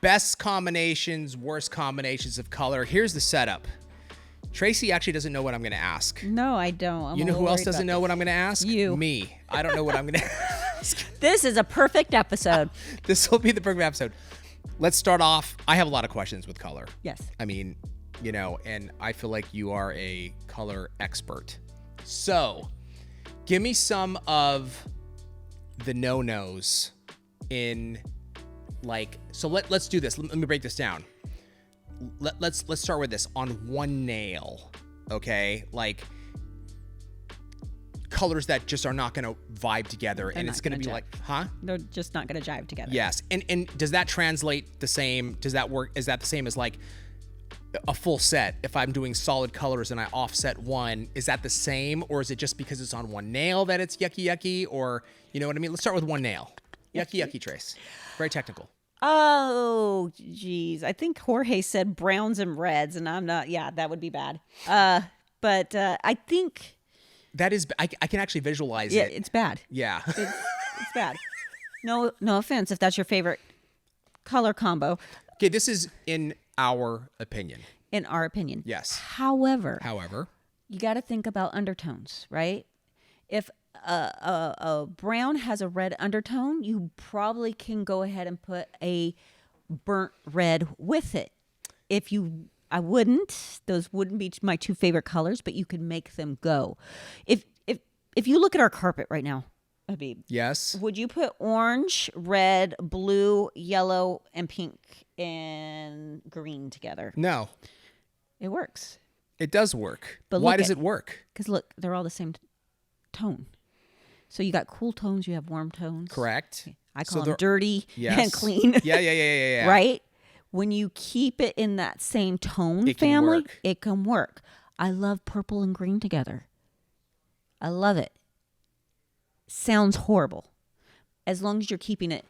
best combinations, worst combinations of color. Here's the setup. Tracey actually doesn't know what I'm going to ask. No, I don't. You know who else doesn't know what I'm going to ask? You. Me. I don't know what I'm going to ask. This is a perfect episode. This will be the perfect episode. Let's start off. I have a lot of questions with color. Yes. I mean, and I feel like you are a color expert. So, give me some of the no-nos in, like, so let's do this. Let me break this down. Let's start with this on one nail, okay? Like, colors that just are not going to vibe together, and it's going to be like, huh? They're just not going to jive together. Yes. And does that translate the same? Does that work? Is that the same as like a full set? If I'm doing solid colors and I offset one, is that the same, or is it just because it's on one nail that it's yucky, or you know what I mean? Let's start with one nail. Yucky, Trace. Very technical. Oh, geez. I think Jorge said browns and reds, and I'm not. Yeah, that would be bad. But I think that is. I can actually visualize it. Yeah, it's bad. Yeah, it's bad. No offense if that's your favorite color combo. Okay, this is in our opinion. In our opinion. Yes. However, you got to think about undertones, right? If a brown has a red undertone, you probably can go ahead and put a burnt red with it. I wouldn't. Those wouldn't be my two favorite colors, but you could make them go. If you look at our carpet right now, Habib. Yes. Would you put orange, red, blue, yellow, and pink and green together? No. It works. It does work. But why does it work? Because look, they're all the same tone. So you got cool tones, you have warm tones. Correct. I call them dirty and clean. Yeah. Right? When you keep it in that same tone family, it can work. I love purple and green together. I love it. Sounds horrible. As long as you're keeping it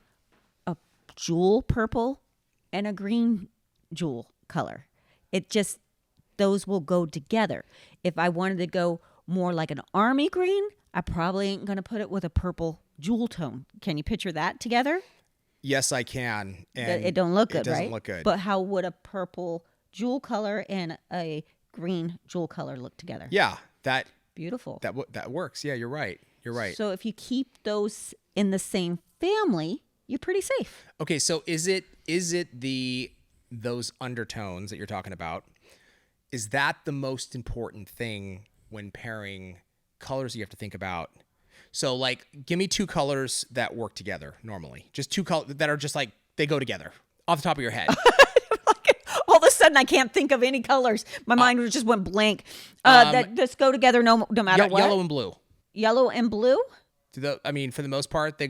a jewel purple and a green jewel color. Those will go together. If I wanted to go more like an army green, I probably ain't going to put it with a purple jewel tone. Can you picture that together? Yes, I can. And it don't look good, right? It doesn't look good. But how would a purple jewel color and a green jewel color look together? Yeah, that beautiful. That works. Yeah, you're right. You're right. So if you keep those in the same family, you're pretty safe. Okay, so is it those undertones that you're talking about? Is that the most important thing when pairing colors you have to think about? So, like, give me two colors that work together normally. Just two colors that are just like, they go together off the top of your head. All of a sudden, I can't think of any colors. My mind just went blank. That just go together no matter what. Yellow and blue. Yellow and blue? For the most part, they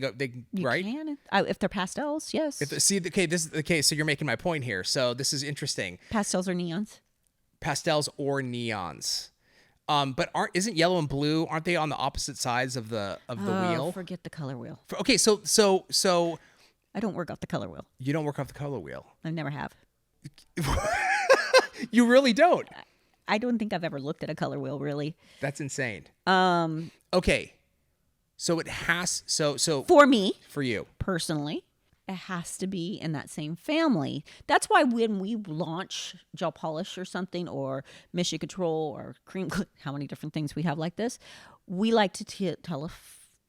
right? Can. If they're pastels, yes. So you're making my point here. So this is interesting. Pastels or neons? Pastels or neons. But isn't yellow and blue, aren't they on the opposite sides of the wheel? Forget the color wheel. Okay, so I don't work off the color wheel. You don't work off the color wheel. I never have. You really don't. I don't think I've ever looked at a color wheel, really. That's insane. Okay. So it has so for me, for you personally, it has to be in that same family. That's why when we launch gel polish or something, or mission control or cream, how many different things we have like this, we like to tell a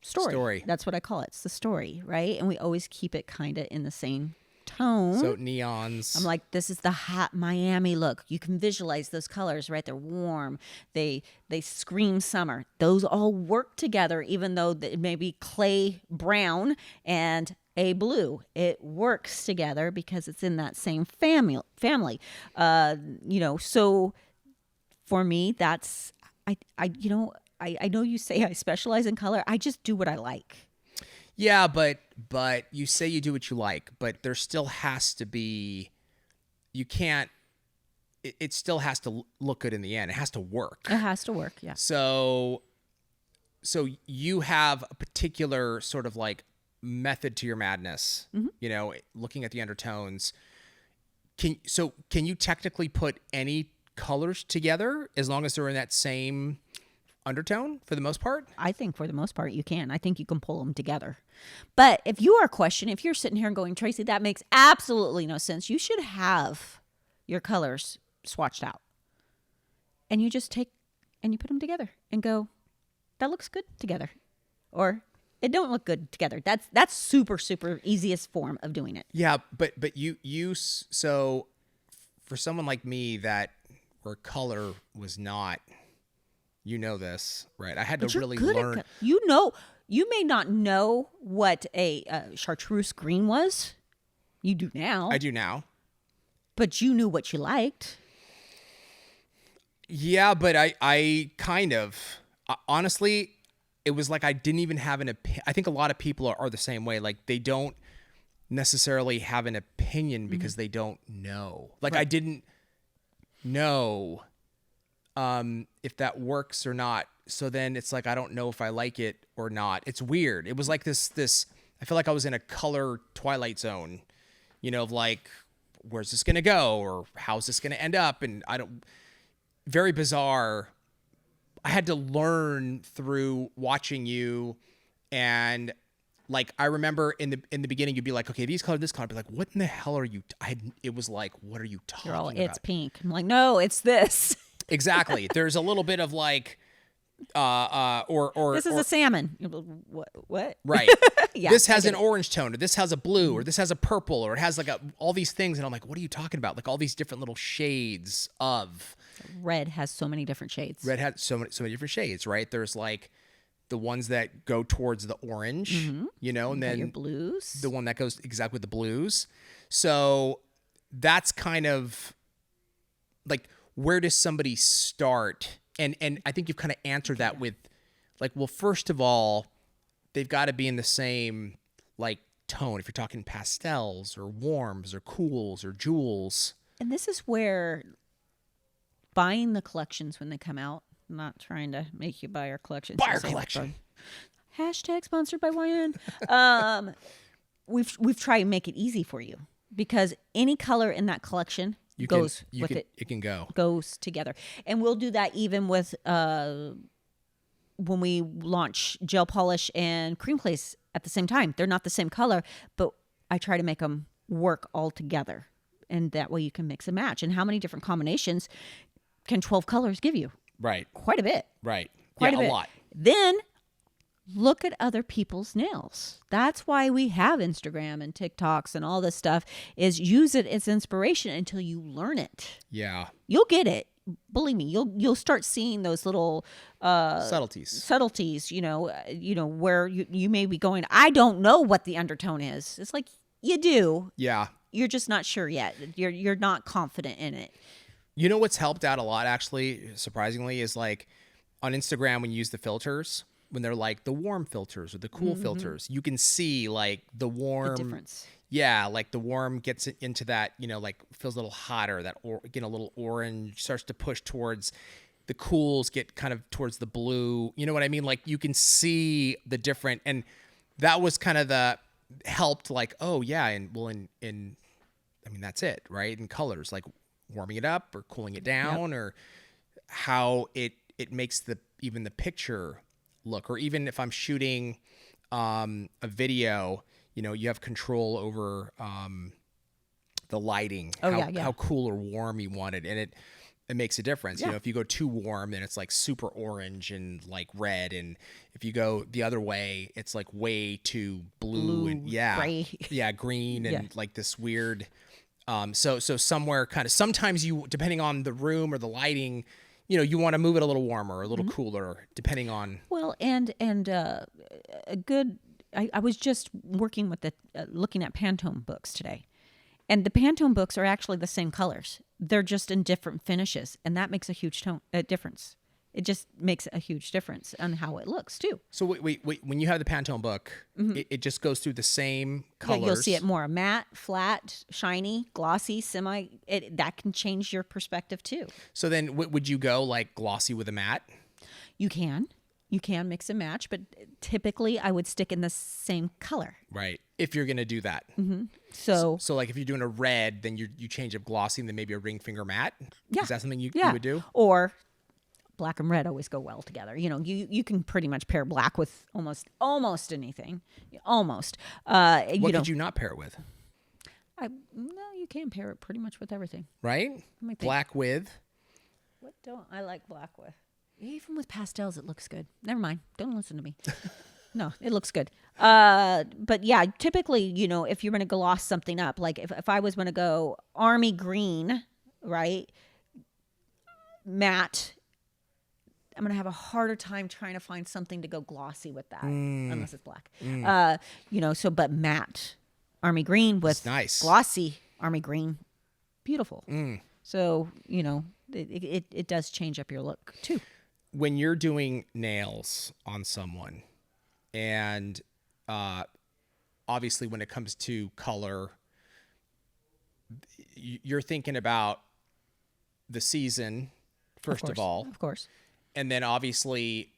story. That's what I call it. It's the story, right? And we always keep it kind of in the same tone. So neons. I'm like, this is the hot Miami look. You can visualize those colors, right? They're warm. They scream summer. Those all work together, even though it may be clay brown and a blue. It works together because it's in that same family. So for me, that's I know you say I specialize in color. I just do what I like. Yeah, but you say you do what you like, but there still has to be, you can't, it still has to look good in the end. It has to work. It has to work, yeah. So you have a particular sort of like method to your madness, looking at the undertones. Can you technically put any colors together as long as they're in that same undertone for the most part? I think for the most part you can. I think you can pull them together. But if you are questioning, if you're sitting here and going, Tracey, that makes absolutely no sense, you should have your colors swatched out. And you just take and you put them together and go, that looks good together. Or it don't look good together. That's super, super easiest form of doing it. Yeah, but so for someone like me that where color was not, you know this, right? I had to really learn. You may not know what a chartreuse green was. You do now. I do now. But you knew what you liked. Yeah, but I kind of, honestly, it was like I didn't even have an opinion. I think a lot of people are the same way. Like they don't necessarily have an opinion because they don't know. Like right. I didn't know if that works or not. So then it's like I don't know if I like it or not. It's weird. It was like this I feel like I was in a color twilight zone, you know, of like, where's this going to go? Or how's this going to end up? And very bizarre. I had to learn through watching you, and like I remember in the beginning you'd be like, okay, these color, this color. I'd be like, what in the hell are you? It was like, what are you talking about? It's pink. I'm like, no, it's this. Exactly. There's a little bit of like, or this is a salmon. What? Right. Yeah, this has an orange tone, or this has a blue, or this has a purple, or it has like all these things, and I'm like, what are you talking about? Like all these different little shades of. Red has so many different shades. Red has so many different shades, right? There's like the ones that go towards the orange, you know, and then your blues. The one that goes exactly with the blues. So that's kind of like, where does somebody start? And I think you've kind of answered that with like, well, first of all, they've got to be in the same like tone. If you're talking pastels or warms or cools or jewels. And this is where buying the collections when they come out, I'm not trying to make you buy our collection. Buy our collection. Hashtag sponsored by YN. We've tried to make it easy for you because any color in that collection goes together. And we'll do that even with when we launch gel polish and cream place at the same time. They're not the same color, but I try to make them work all together. And that way you can mix and match. And how many different combinations can 12 colors give you? Right. Quite a bit. Right. Quite a bit. lot. Then look at other people's nails. That's why we have Instagram and TikToks and all this stuff, is use it as inspiration until you learn it. Yeah. You'll get it. Believe me, you'll start seeing those little subtleties, you know, where you may be going, I don't know what the undertone is. It's like, you do. Yeah. You're just not sure yet. You're not confident in it. You know what's helped out a lot, actually, surprisingly, is like on Instagram when you use the filters, when they're like the warm filters or the cool filters, you can see like the warm. The difference. Yeah, like the warm gets into that, you know, like feels a little hotter, that get a little orange, starts to push towards the cools, get kind of towards the blue. You know what I mean? Like you can see the different, and that was kind of the helped like, oh yeah, and well in I mean, that's it, right? In colors, like warming it up or cooling it down, or how it makes even the picture look. Or even if I'm shooting a video, you know, you have control over the lighting, how cool or warm you want it, and it makes a difference. You know, if you go too warm, then it's like super orange and like red, and if you go the other way, it's like way too blue and gray. Green and like this weird. So somewhere kind of, sometimes you, depending on the room or the lighting, you know, you want to move it a little warmer or a little cooler, depending on. Well, and a good, I was just working with looking at Pantone books today, and the Pantone books are actually the same colors. They're just in different finishes, and that makes a huge difference. It just makes a huge difference on how it looks too. So wait, when you have the Pantone book, it just goes through the same colors. Yeah, you'll see it more matte, flat, shiny, glossy, that can change your perspective too. So then would you go like glossy with a matte? You can mix and match, but typically I would stick in the same color. Right. If you're going to do that. Mm-hmm. So like if you're doing a red, then you change up glossy and then maybe a ring finger matte. Yeah. Is that something you would do? Or black and red always go well together. You know, you can pretty much pair black with almost anything. Almost. What could you not pair it with? No, you can pair it pretty much with everything. Right? Black with? What don't I like black with? Even with pastels, it looks good. Never mind. Don't listen to me. No, it looks good. But yeah, typically, you know, if you're going to gloss something up, like if I was going to go army green, right, matte, I'm going to have a harder time trying to find something to go glossy with that, unless it's black. You know, so, but matte army green with glossy army green, beautiful. So, you know, it does change up your look too. When you're doing nails on someone, and obviously when it comes to color, you're thinking about the season, first of all. Of course. And then obviously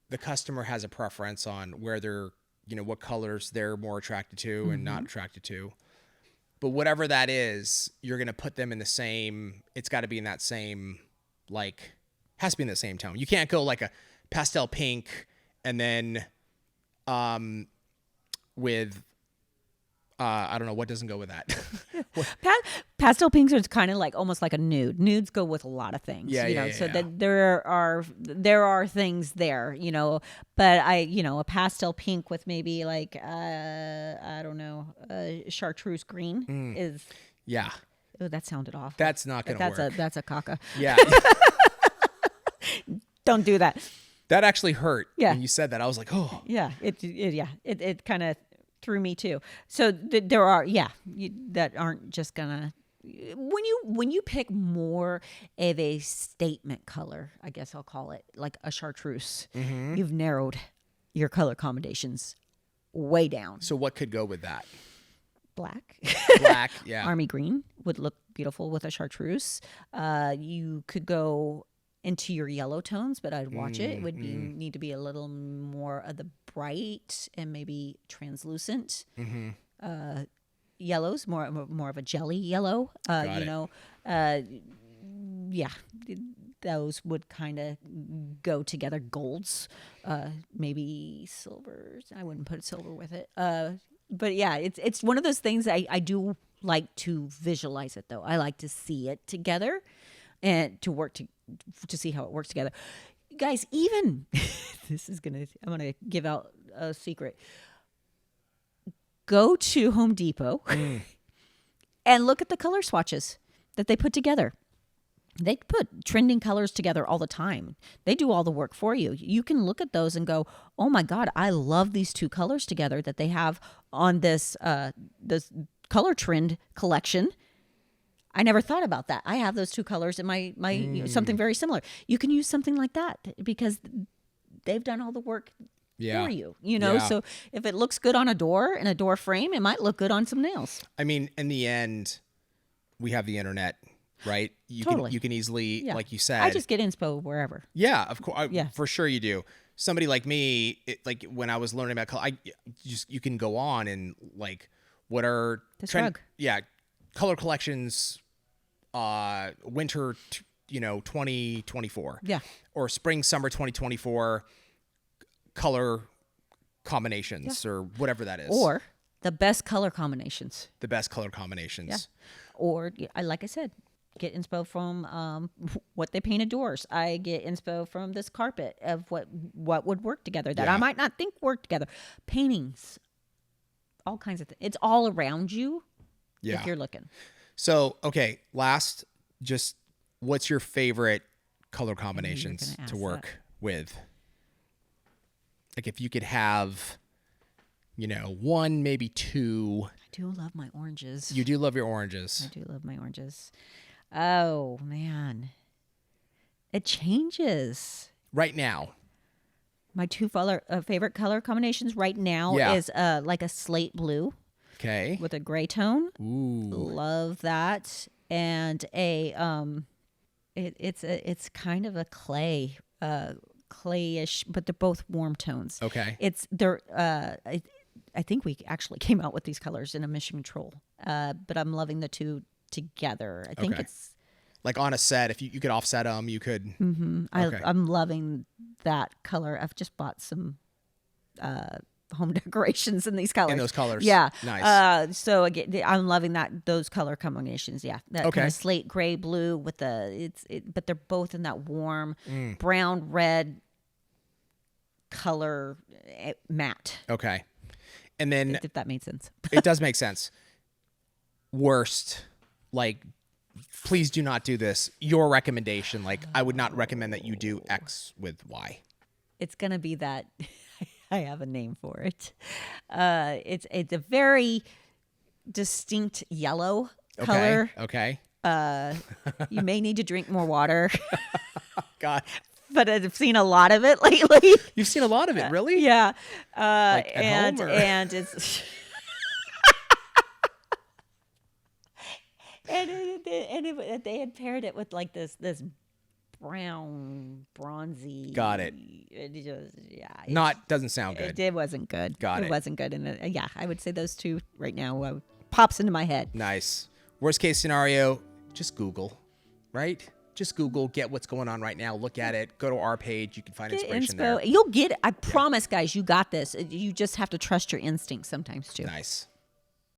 the customer has a preference on where they're, you know, what colors they're more attracted to and not attracted to. But whatever that is, you're going to put them in the same, it's got to be in that same, like, has to be in the same tone. You can't go like a pastel pink and then with I don't know what doesn't go with that. Pastel pinks are kind of like almost like a nude. Nudes go with a lot of things, so that there are things there, you know. But a pastel pink with maybe like I don't know, chartreuse green is Oh, that sounded awful. That's not going to work. That's a caca. Yeah. Don't do that. That actually hurt when you said that. I was like, oh. Yeah, it kind of threw me too. So there are, that aren't just gonna. When you pick more of a statement color, I guess I'll call it, like a chartreuse, you've narrowed your color combinations way down. So what could go with that? Black, yeah. Army green would look beautiful with a chartreuse. You could go into your yellow tones, but I'd watch it. It would need to be a little more of the bright and maybe translucent yellows, more of a jelly yellow. Those would kind of go together. Golds, maybe silvers. I wouldn't put silver with it. But yeah, it's one of those things I do like to visualize it though. I like to see it together and to work to see how it works together. Guys, even I'm gonna give out a secret. Go to Home Depot and look at the color swatches that they put together. They put trending colors together all the time. They do all the work for you. You can look at those and go, "Oh my God, I love these two colors together that they have on this color trend collection. I never thought about that. I have those two colors in my something very similar." You can use something like that because they've done all the work for you. You know, so if it looks good on a door and a door frame, it might look good on some nails. I mean, in the end, we have the internet. Right? You can easily, like you said. I just get inspo wherever. Yeah, of course. For sure you do. Somebody like me, like when I was learning about color, you can go on and like, what are color collections, winter, 2024. Yeah. Or spring, summer 2024 color combinations or whatever that is. Or the best color combinations. Yeah. Or, like I said, get inspo from what they painted doors. I get inspo from this carpet of what would work together that I might not think work together. Paintings, all kinds of things. It's all around you if you're looking. So, okay, last, just what's your favorite color combinations to work with? Like if you could have, one, maybe two. I do love my oranges. You do love your oranges. I do love my oranges. Oh, man. It changes. Right now. My two favorite color combinations right now is like a slate blue. Okay. With a gray tone. Ooh. Love that. And a it's kind of a clayish, but they're both warm tones. Okay. I think we actually came out with these colors in a Mission Control, but I'm loving the two together. I think Like on a set, if you could offset them, you could. Mm-hmm. Okay. I'm loving that color. I've just bought some home decorations in these colors. In those colors. Yeah. Nice. So again, I'm loving those color combinations. Yeah. That Okay. kind of slate gray blue with but they're both in that warm brown red color matte. Okay. And then If that made sense. it does make sense. Worst, like, please do not do this. Your recommendation, like, I would not recommend that you do X with Y. It's gonna be that. I have a name for it. It's a very distinct yellow color. Okay. You may need to drink more water. God. But I've seen a lot of it lately. You've seen a lot of it, really? Yeah. Like at and home, or? and it's they had paired it with like this brown bronzy. Got it. Doesn't sound good. It wasn't good. Got it. It wasn't good. And yeah, I would say those two right now pops into my head. Nice. Worst case scenario, just Google, right? Just Google, get what's going on right now, look at it, go to our page, you can find inspiration there. You'll get it. I promise, guys, you got this. You just have to trust your instincts sometimes too. Nice.